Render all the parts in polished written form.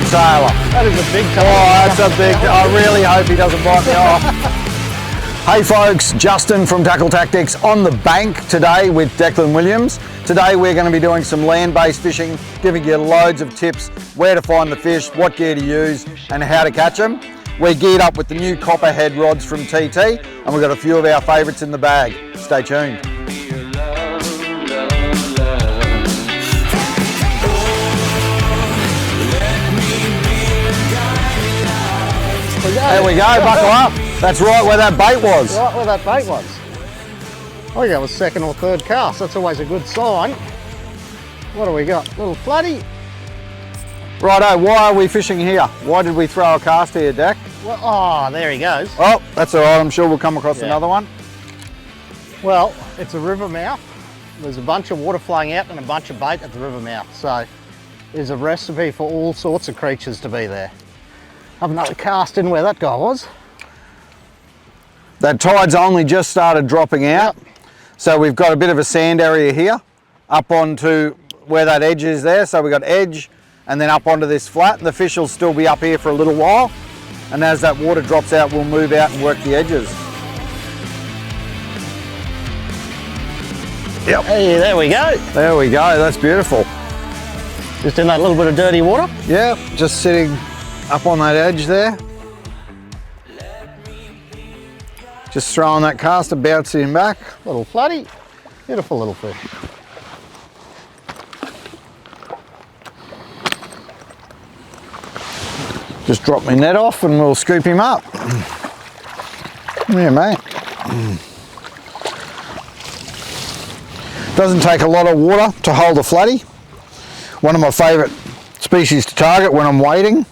and Tailor. That is a big tail. Oh, that's a big, I really hope he doesn't bite me off. Hey folks, Justin from Tackle Tactics on the bank today with Declan Williams. Today we're going to be doing some land-based fishing, giving you loads of tips, where to find the fish, what gear to use and how to catch them. We're geared up with the new Copperhead rods from TT and we've got a few of our favourites in the bag. Stay tuned. There we go, buckle up. That's right where that bait was. Right where that bait was. I think that was second or third cast. That's always a good sign. What do we got? Little flatty. Righto, why are we fishing here? Why did we throw a cast here, Dak? Well, oh, there he goes. Oh, that's all right. I'm sure we'll come across another one. Well, it's a river mouth. There's a bunch of water flowing out and a bunch of bait at the river mouth. So there's a recipe for all sorts of creatures to be there. Have another cast in where that guy was. That tide's only just started dropping out. Yep. So we've got a bit of a sand area here up onto where that edge is there. So we've got edge and then up onto this flat, and the fish will still be up here for a little while. And as that water drops out, we'll move out and work the edges. Yep. Hey, there we go. There we go, that's beautiful. Just in that little bit of dirty water? Yeah, just sitting up on that edge there. Just throwing that cast and bouncing him back. Little flatty, beautiful little fish. Just drop my net off and we'll scoop him up. Yeah, mate. Doesn't take a lot of water to hold a flatty. One of my favourite species to target when I'm wading.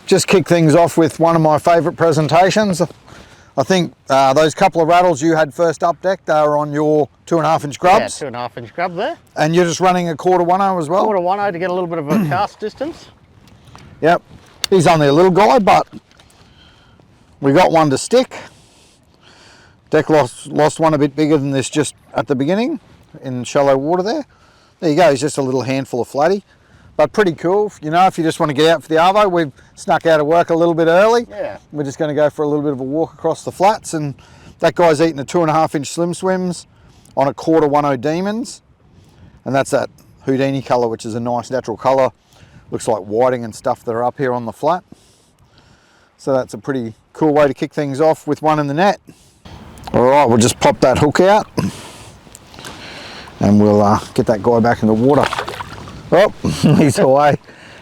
Just kick things off with one of my favourite presentations. I think those couple of rattles you had first up, Deck, they were on your 2.5 inch grubs. Yeah, 2.5 inch grub there. And you're just running a 1/4 as well? 1/4 to get a little bit of a cast distance. Yep, he's only a little guy, but we got one to stick. Deck lost one a bit bigger than this just at the beginning in shallow water there. There you go, he's just a little handful of flatty. But pretty cool, you know, if you just want to get out for the arvo. We've snuck out of work a little bit early. Yeah. We're just going to go for a little bit of a walk across the flats, and that guy's eating a 2.5 inch slim swims on a 1/4 DemonZ. And that's that Houdini colour, which is a nice natural colour. Looks like whiting and stuff that are up here on the flat. So that's a pretty cool way to kick things off with one in the net. All right, we'll just pop that hook out and we'll get that guy back in the water. Oh, he's away.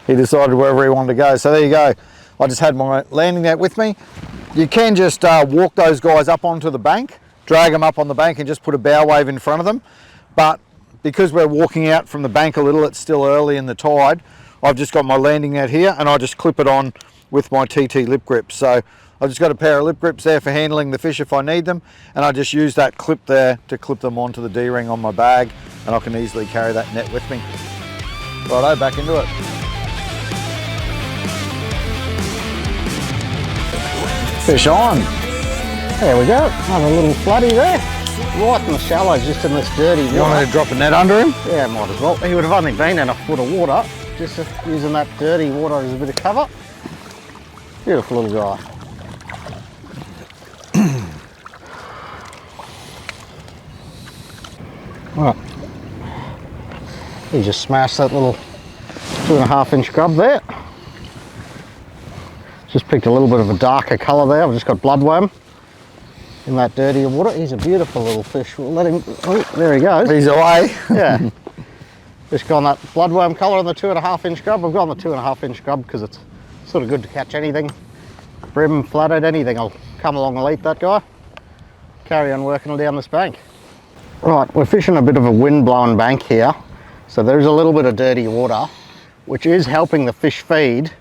He decided wherever he wanted to go. So there you go. I just had my landing net with me. You can just walk those guys up onto the bank, drag them up on the bank and just put a bow wave in front of them. But because we're walking out from the bank a little, it's still early in the tide, I've just got my landing net here and I just clip it on with my TT lip grips. So I've just got a pair of lip grips there for handling the fish if I need them, and I just use that clip there to clip them onto the D-ring on my bag, and I can easily carry that net with me. Righto, back into it. Fish on. There we go, another little flatty there. Right in the shallows, just in this dirty water. You want me to drop a net under him? Yeah, might as well. He would have only been in a foot of water, just using that dirty water as a bit of cover. Beautiful little guy. Right. He just smashed that little 2.5 inch grub there. Just picked a little bit of a darker colour there. I've just got bloodworm in that dirty water. He's a beautiful little fish. We'll let him, oh, there he goes. He's away. Yeah. Just gone that bloodworm colour on the 2.5 inch grub. I've gone the 2.5 inch grub because it's sort of good to catch anything. Bream, flathead, anything. I'll come along and eat that guy. Carry on working down this bank. Right, we're fishing a bit of a wind-blown bank here. So there's a little bit of dirty water, which is helping the fish feed,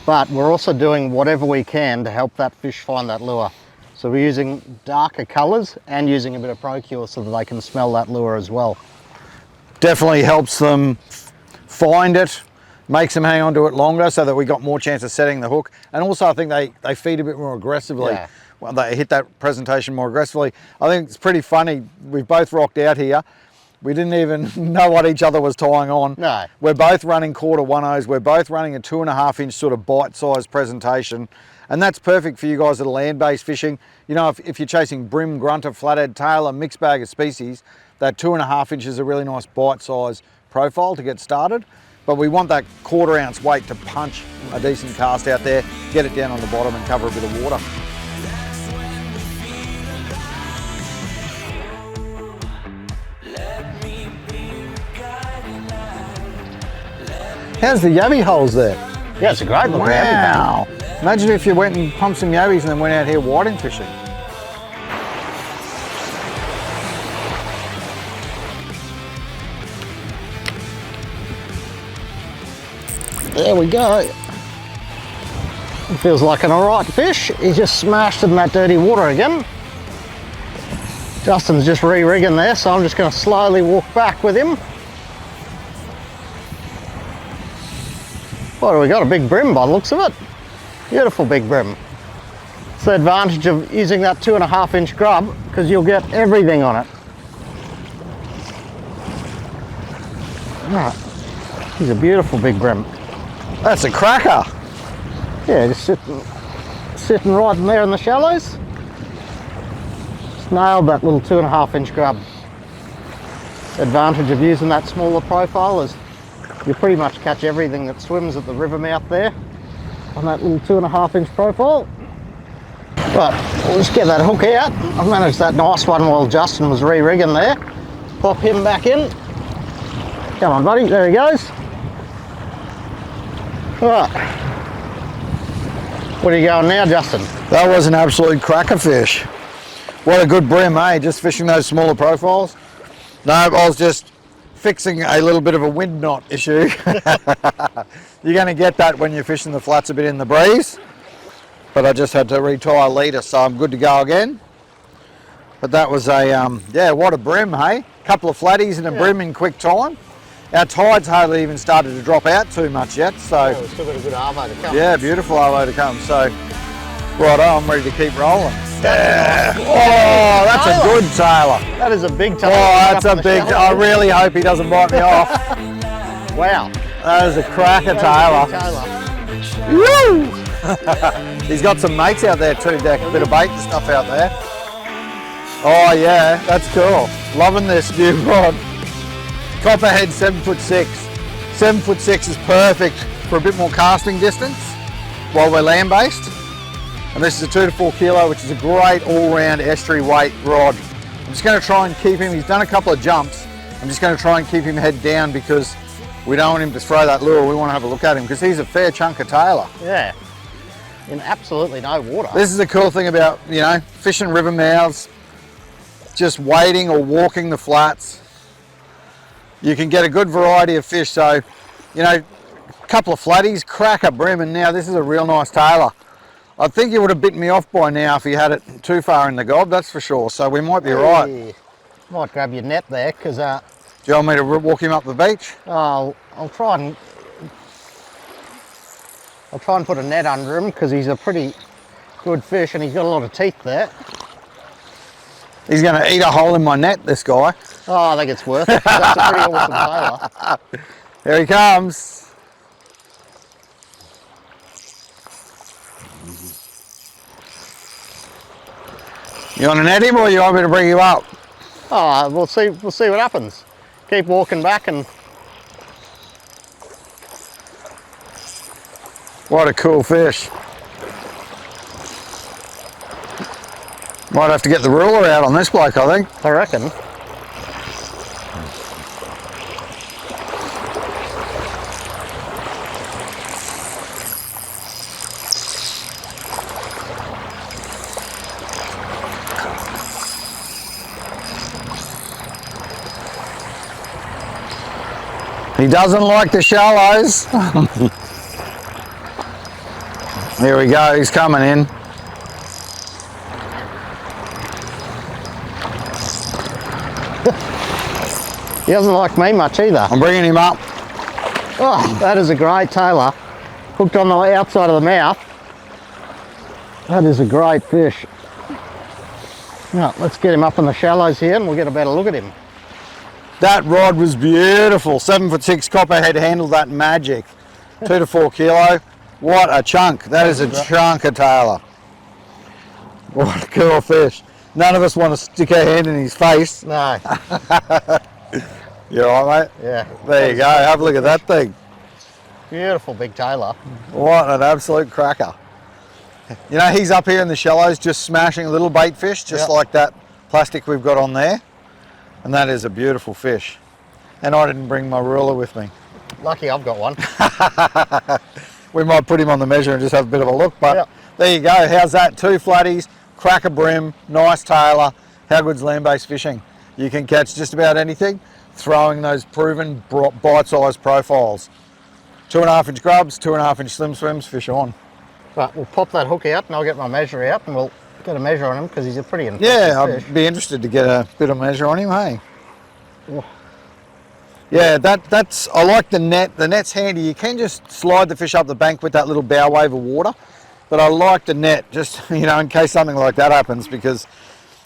but we're also doing whatever we can to help that fish find that lure. So we're using darker colours and using a bit of Procure so that they can smell that lure as well. Definitely helps them find it, makes them hang on to it longer so that we got more chance of setting the hook. And also I think they feed a bit more aggressively. Yeah. Well, they hit that presentation more aggressively. I think it's pretty funny. We've both rocked out here We didn't even know what each other was tying on. No. We're both running 1/4 We're both running a 2.5 inch sort of bite-sized presentation. And that's perfect for you guys that are land-based fishing. You know, if you're chasing brim, grunter, flathead, tailor, mixed bag of species, that 2.5 inches is a really nice bite-sized profile to get started. But we want that 1/4 ounce weight to punch a decent cast out there, get it down on the bottom and cover a bit of water. How's the yabby holes there? Yeah, it's a great looking. Wow. Imagine if you went and pumped some yabbies and then went out here whiting fishing. There we go. It feels like an alright fish. He's just smashed in that dirty water again. Justin's just re-rigging there, so I'm just going to slowly walk back with him. What do we got? A big brim by the looks of it. Beautiful big brim. It's the advantage of using that 2.5 inch grub, because you'll get everything on it. Right. He's a beautiful big brim. That's a cracker. Yeah, just sitting right in there in the shallows. Just nailed that little 2.5 inch grub. Advantage of using that smaller profile is you pretty much catch everything that swims at the river mouth there on that little 2.5 inch profile. But we'll just get that hook out. I managed that nice one while Justin was re-rigging there. Pop him back in. Come on, buddy, there he goes. Right. Where are you going now, Justin? That was an absolute cracker fish. What a good brim, eh? Just fishing those smaller profiles. No, I was just fixing a little bit of a wind knot issue. You're going to get that when you're fishing the flats a bit in the breeze. But I just had to retie a leader, so I'm good to go again. But that was a, yeah, what a brim, hey? Couple of flatties and a brim in quick time. Our tides hardly even started to drop out too much yet, so. We've still got a good arvo to come. Yeah, beautiful arvo to come. So, righto, I'm ready to keep rolling. Yeah. Oh, that's a good tailor. That is a big tailor. Oh, that's a big, I really hope he doesn't bite me off. Wow. That is a cracker tailor. Woo! He's got some mates out there too, Deck. A bit of bait and stuff out there. Oh yeah, that's cool. Loving this new rod. Copperhead 7'6". 7'6" is perfect for a bit more casting distance while we're land-based. And this is a 2 to 4 kilo, which is a great all-round estuary weight rod. I'm just going to try and keep him, he's done a couple of jumps. I'm just going to try and keep him head down because we don't want him to throw that lure. We want to have a look at him because he's a fair chunk of tailor. Yeah, in absolutely no water. This is the cool thing about, you know, fishing river mouths, just wading or walking the flats. You can get a good variety of fish. So, you know, a couple of flatties, cracker brim, and now this is a real nice tailor. I think you would have bitten me off by now if you had it too far in the gob, that's for sure. So we might be right. Might grab your net there, because... do you want me to walk him up the beach? I'll try and put a net under him, because he's a pretty good fish and he's got a lot of teeth there. He's going to eat a hole in my net, this guy. Oh, I think it's worth it. That's a pretty awesome tailor. Here he comes. You want to net him or you want me to bring him up? Oh, we'll see what happens. Keep walking back and... What a cool fish. Might have to get the ruler out on this bloke, I think. I reckon. He doesn't like the shallows. Here we go, he's coming in. He doesn't like me much either. I'm bringing him up. Oh, that is a great tailor. Hooked on the outside of the mouth. That is a great fish. Right, let's get him up in the shallows here and we'll get a better look at him. That rod was beautiful. 7'6" copperhead handled that magic. 2 to 4 kilo. What a chunk. That is a chunk of Tailor. What a cool fish. None of us want to stick our hand in his face. No. You all right, mate? Yeah. There you go. Have a look at that thing. Beautiful big Tailor. What an absolute cracker. You know, he's up here in the shallows just smashing little bait fish, just like that plastic we've got on there. And that is a beautiful fish. And I didn't bring my ruler with me. Lucky I've got one. We might put him on the measure and just have a bit of a look, but there you go. How's that? 2 flatties, cracker brim, nice Tailor. How good's land-based fishing? You can catch just about anything, throwing those proven bite-sized profiles. 2.5-inch grubs, 2.5-inch slim swims, fish on. Right, we'll pop that hook out and I'll get my measure out and we'll get a measure on him because he's a pretty impressive fish. I'd be interested to get a bit of measure on him, hey? Oh. Yeah, that's, I like the net. The net's handy. You can just slide the fish up the bank with that little bow wave of water. But I like the net, just, you know, in case something like that happens, because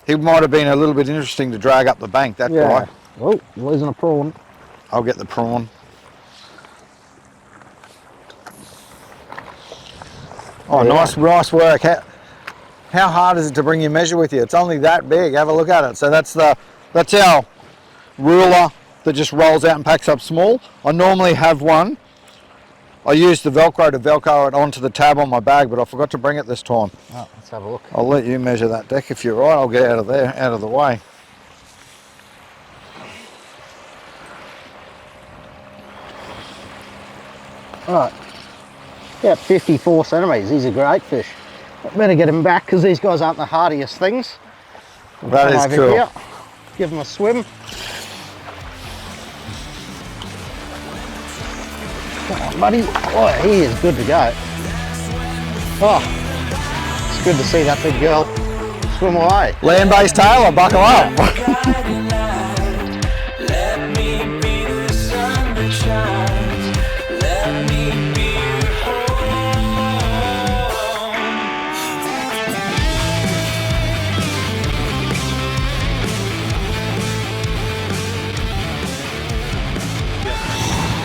he might have been a little bit interesting to drag up the bank, that guy. Oh, losing a prawn. I'll get the prawn. Oh, nice work. How hard is it to bring your measure with you? It's only that big. Have a look at it. So that's our ruler that just rolls out and packs up small. I normally have one. I use the Velcro to Velcro it onto the tab on my bag, but I forgot to bring it this time. Oh, let's have a look. I'll let you measure that deck if you're right. I'll get out of there, out of the way. Right. Yeah, 54 centimetres. He's a great fish. I better get him back because these guys aren't the hardiest things. That is cool. Here, give him a swim. Come on, buddy. Oh, he is good to go. Oh, it's good to see that big girl swim away. Land-based Tailor, buckle up.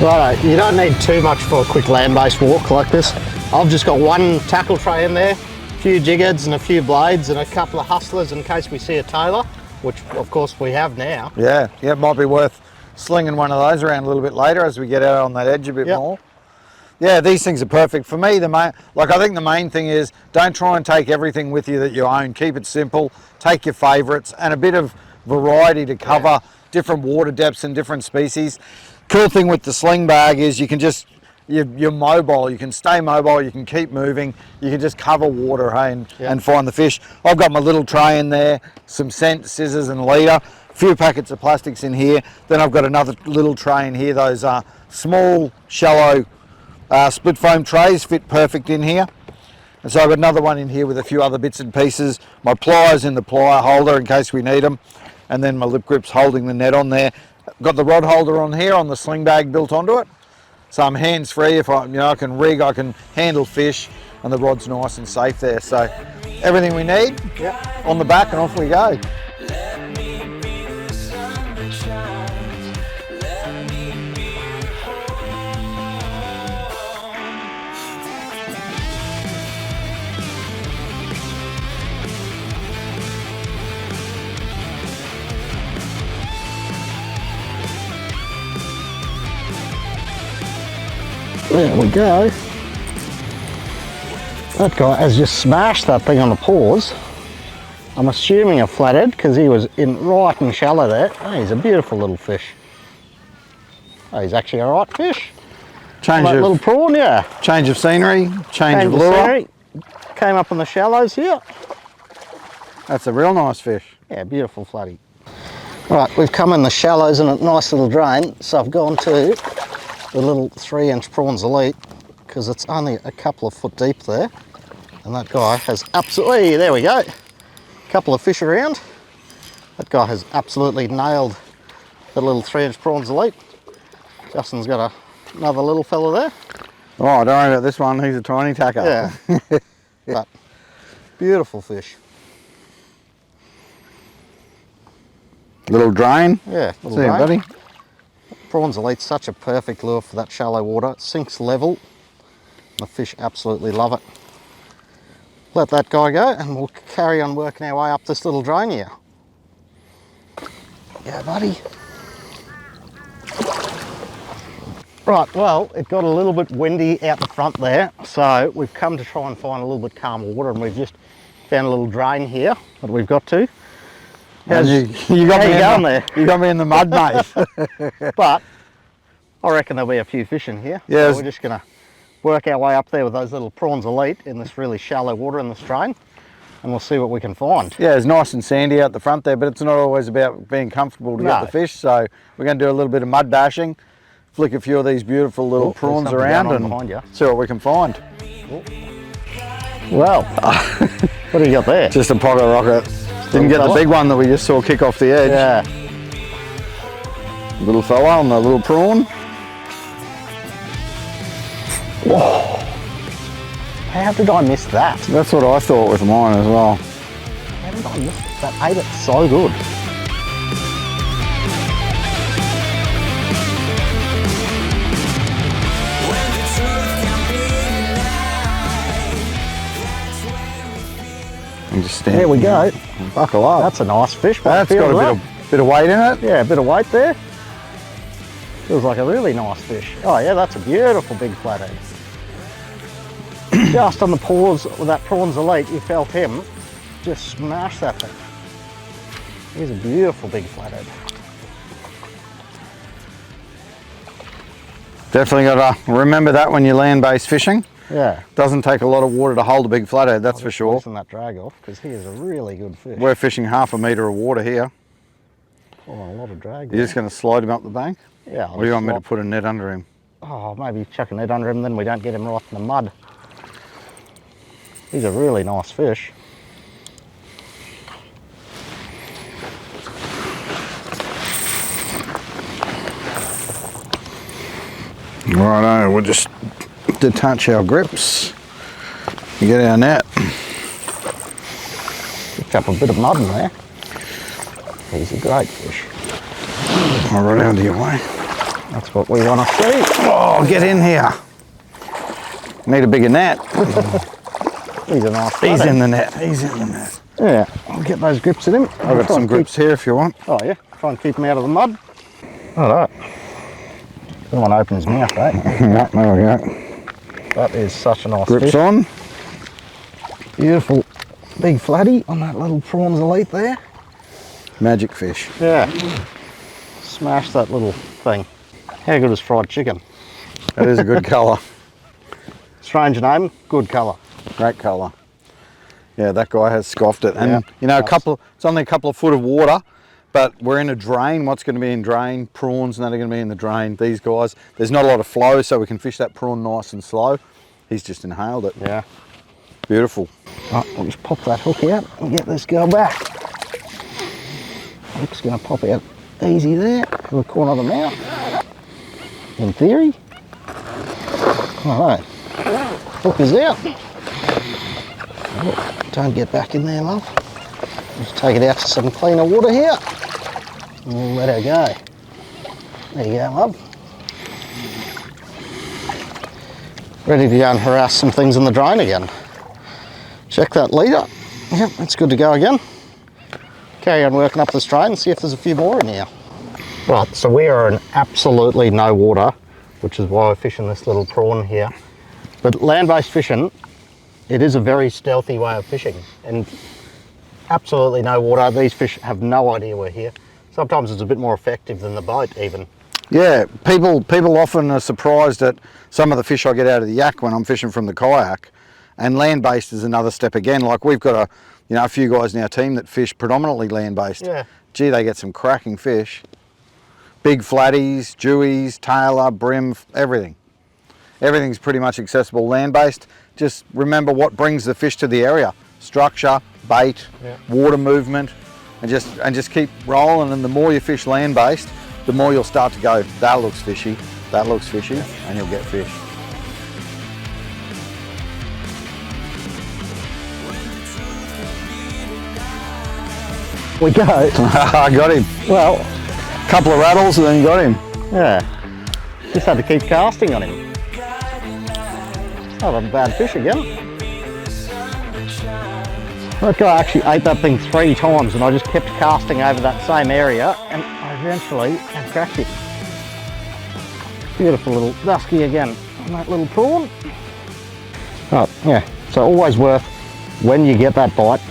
Righto, you don't need too much for a quick land-based walk like this. I've just got one tackle tray in there, a few jigheads and a few blades and a couple of hustlers in case we see a Tailor, which of course we have now. Yeah, it might be worth slinging one of those around a little bit later as we get out on that edge a bit more. Yeah, these things are perfect. For me, I think the main thing is don't try and take everything with you that you own. Keep it simple, take your favourites and a bit of variety to cover different water depths and different species. Cool thing with the sling bag is you can just, you're mobile, you can stay mobile, you can keep moving, you can just cover water, hey, and find the fish. I've got my little tray in there, some scent, scissors and leader, a few packets of plastics in here, then I've got another little tray in here. Those small, shallow split foam trays fit perfect in here. And so I've got another one in here with a few other bits and pieces, my pliers in the plier holder in case we need them, and then my lip grips holding the net on there. Got the rod holder on here on the sling bag built onto it, so I'm hands free. If I can rig, I can handle fish, and the rod's nice and safe there. So everything we need on the back, and off we go. There we go. That guy has just smashed that thing on the paws. I'm assuming a flathead because he was right and shallow there. Oh, he's a beautiful little fish. Oh, he's actually a right fish. Little prawn, yeah. Change of scenery, change of lure. Scenery. Came up in the shallows here. That's a real nice fish. Yeah, beautiful flatty. Right, we've come in the shallows in a nice little drain, so I've gone to the little 3-inch PrawnZ Elite because it's only a couple of foot deep there, and that guy has absolutely, there we go, couple of fish around. That guy has absolutely nailed the little 3-inch PrawnZ Elite. Justin's got another little fella there. Oh, don't worry about this one, he's a tiny tacker. Yeah, but beautiful fish. Little drain. Yeah, little See you, drain. buddy. PrawnZ Elite's such a perfect lure for that shallow water. It sinks level. The fish absolutely love it. Let that guy go and we'll carry on working our way up this little drain here. Yeah, buddy. Right, well, it got a little bit windy out the front there, so we've come to try and find a little bit calmer water, and we've just found a little drain here that we've got to. You got me down there. You got me in the mud, mate. But I reckon there'll be a few fish in here. Yeah, so we're just going to work our way up there with those little PrawnZ Elite in this really shallow water in this drain, and we'll see what we can find. Yeah, it's nice and sandy out the front there, but it's not always about being comfortable to get the fish, so we're going to do a little bit of mud bashing, flick a few of these beautiful little prawns around and see what we can find. Well, what do you got there? Just a pocket rocket. Didn't get the big one that we just saw kick off the edge. Yeah. Little fella on the little prawn. Whoa. How did I miss that? That's what I thought with mine as well. How did I miss it? That ate it so good. And just stand. There we go. Buckle up. That's a nice fish. That's got a bit of weight in it. Yeah, a bit of weight there. Feels like a really nice fish. Oh yeah, that's a beautiful big flathead. Just on the paws with that PrawnZ Elite, you felt him just smash that thing. He's a beautiful big flathead. Definitely got to remember that when you're land-based fishing. Yeah. Doesn't take a lot of water to hold a big flathead, that's for sure. That drag off, because he is a really good fish. We're fishing 1/2 metre of water here. Pulling a lot of drag. You're just going to slide him up the bank? Yeah. Or do you want me to put a net under him? Oh, maybe chuck a net under him, then we don't get him right in the mud. He's a really nice fish. Righto, we'll just detach our grips and get our net. Picked up a bit of mud in there. He's a great fish. All right, out of your way. That's what we want to see. Oh, get in here. Need a bigger net. He's a nice He's in the net. He's in the net. Yeah, I'll get those grips in him. I've got some grips here if you want. Oh yeah, try and keep him out of the mud. All right. Don't want to open his mouth, eh? Yeah, there we go. That is such a nice Grips fish. on. Beautiful big flatty on that little PrawnZ Elite there. Magic fish. Yeah. Smash that little thing. How good is fried chicken? That is a good colour. Strange name, good colour. Great colour. Yeah, that guy has scoffed it. And yeah, you know, it's only a couple of foot of water, but we're in a drain. What's going to be in drain? Prawns and that are going to be in the drain. These guys, there's not a lot of flow, so we can fish that prawn nice and slow. He's just inhaled it. Yeah. Beautiful. Right, we'll just pop that hook out and get this girl back. Hook's going to pop out easy there in the corner of the mouth. In theory. All right. Hook is out. Oh, don't get back in there, love. Just take it out to some cleaner water here. And we'll let her go. There you go, love. Ready to go and harass some things in the drain again. Check that leader. Yep, it's good to go again. Carry on working up this drain and see if there's a few more in here. Right, so we are in absolutely no water, which is why we're fishing this little prawn here. But land-based fishing, it is a very stealthy way of fishing, and absolutely no water. These fish have no idea we're here. Sometimes it's a bit more effective than the boat even. Yeah, people often are surprised at some of the fish I get out of the yak when I'm fishing from the kayak, and land-based is another step again. Like we've got a few guys in our team that fish predominantly land-based. Yeah. Gee, they get some cracking fish. Big flatties, dewies, tailor, brim, everything. Everything's pretty much accessible land-based. Just remember what brings the fish to the area. Structure, bait, water movement, and just keep rolling. And the more you fish land-based, the more you'll start to go, that looks fishy, and you'll get fish. We go. I got him. Well, Couple of rattles and then you got him. yeah. Just had to keep casting on him. Not a bad fish again. That guy actually ate that thing 3 times and I just kept casting over that same area and I eventually cracked it. Beautiful little dusky again on that little prawn. Oh, yeah, so always worth, when you get that bite,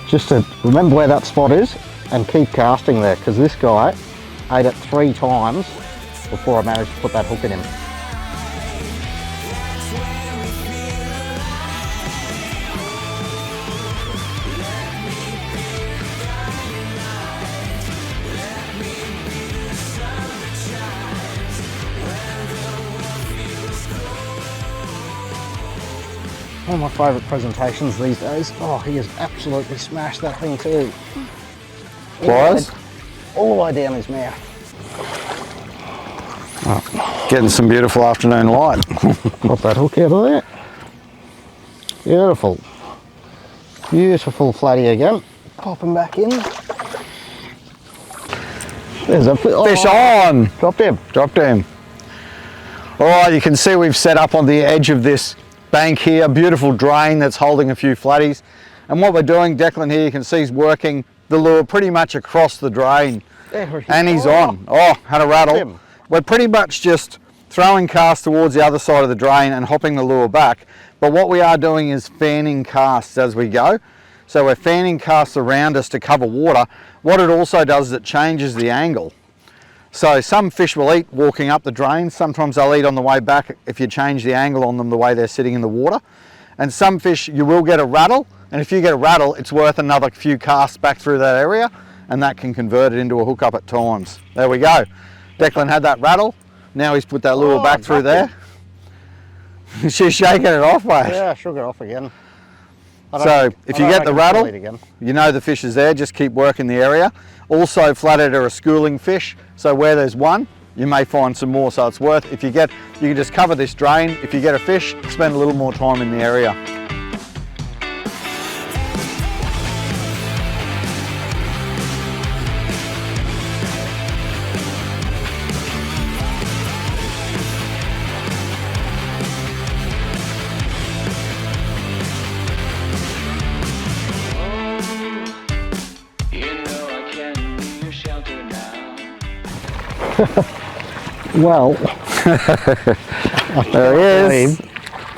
just to remember where that spot is and keep casting there, because this guy ate it 3 times before I managed to put that hook in him. One of my favourite presentations these days. Oh, he has absolutely smashed that thing too. Pliers? All the way down his mouth. Oh, getting some beautiful afternoon light. Got that hook out of there. Beautiful. Beautiful flatty again. Pop him back in. There's a Fish on! Dropped him. Dropped him. All right, you can see we've set up on the edge of this bank here, beautiful drain that's holding a few flatties. And what we're doing, Declan here, you can see he's working the lure pretty much across the drain. And he's on. Oh, had a rattle. We're pretty much just throwing casts towards the other side of the drain and hopping the lure back. But what we are doing is fanning casts as we go. So we're fanning casts around us to cover water. What it also does is it changes the angle. So some fish will eat walking up the drain, sometimes they'll eat on the way back if you change the angle on them the way they're sitting in the water. And some fish you will get a rattle, and if you get a rattle it's worth another few casts back through that area and that can convert it into a hookup at times. There we go. Declan had that rattle, now he's put that lure back through there. She's shaking it off, mate. Yeah, shook it off again. So if you get the rattle, you know the fish is there, just keep working the area. Also, flathead are a schooling fish, so where there's one, you may find some more, so it's worth, you can just cover this drain. If you get a fish, spend a little more time in the area. Well, there he is.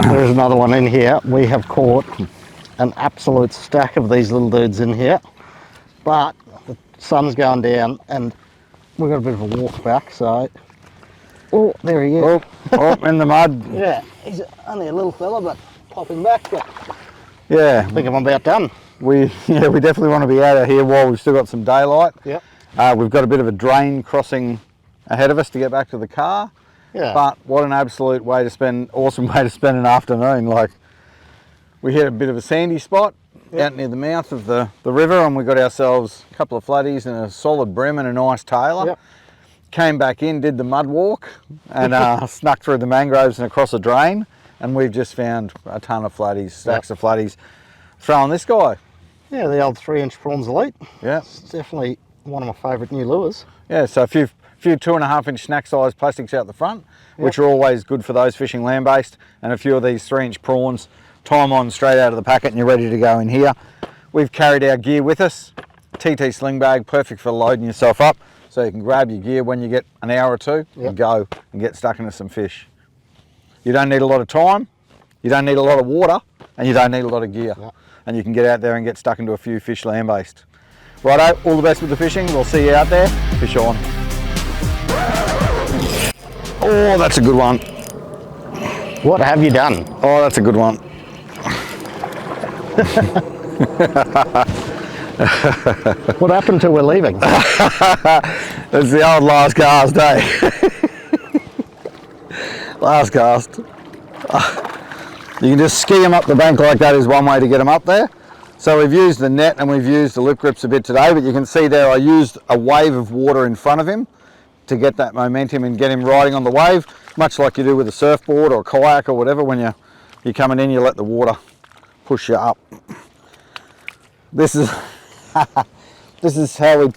There's another one in here. We have caught an absolute stack of these little dudes in here, but the sun's going down and we've got a bit of a walk back, so... Oh, there he is. Oh, in the mud. Yeah, he's only a little fella, but popping back. But yeah. I think I'm about done. We definitely want to be out of here while we've still got some daylight. Yep. We've got a bit of a drain crossing ahead of us to get back to the car. Yeah. But what an absolute way to spend, awesome way to spend an afternoon. Like, we hit a bit of a sandy spot out near the mouth of the river, and we got ourselves a couple of flatties and a solid bream and a nice tailor. Yep. Came back in, did the mud walk, and snuck through the mangroves and across a drain, and we've just found a ton of flatties, stacks of flatties. Throwing this guy. Yeah, the old 3-inch PrawnZ Elite. Yeah. It's definitely one of my favourite new lures. Yeah, so a few 2.5-inch snack size plastics out the front, which are always good for those fishing land-based, and a few of these 3-inch prawns, time on straight out of the packet and you're ready to go in here. We've carried our gear with us. TT Sling Bag, perfect for loading yourself up, so you can grab your gear when you get an hour or two and go and get stuck into some fish. You don't need a lot of time, you don't need a lot of water, and you don't need a lot of gear. And you can get out there and get stuck into a few fish land-based. Righto, all the best with the fishing. We'll see you out there. Fish on. Oh, that's a good one. What have you done? Oh, that's a good one. What happened till we're leaving? It's the old last cast, eh? Last cast. You can just ski them up the bank like that is one way to get them up there. So we've used the net and we've used the lip grips a bit today, but you can see there I used a wave of water in front of him to get that momentum and get him riding on the wave, much like you do with a surfboard or a kayak or whatever. When you're coming in, you let the water push you up. This is this is how we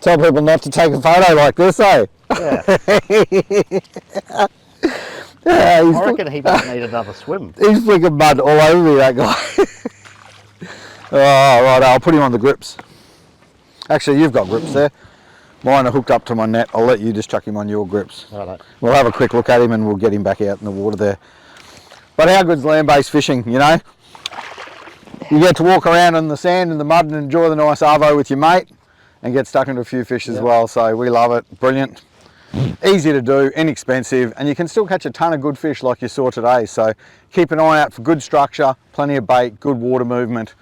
Tell people not to take a photo like this, eh? Yeah. Yeah, I reckon he might need another swim. he's flicking mud all over me, that guy. Oh, right, I'll put him on the grips. Actually, you've got grips there. Mine are hooked up to my net. I'll let you just chuck him on your grips. Right. We'll have a quick look at him and we'll get him back out in the water there. But how good's land-based fishing, you know? You get to walk around in the sand and the mud and enjoy the nice arvo with your mate and get stuck into a few fish as well. So we love it. Brilliant. Easy to do, inexpensive, and you can still catch a ton of good fish like you saw today. So keep an eye out for good structure, plenty of bait, good water movement,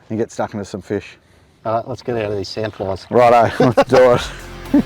and get stuck into some fish. All right, let's get out of these sandflies. Righto, let's do it.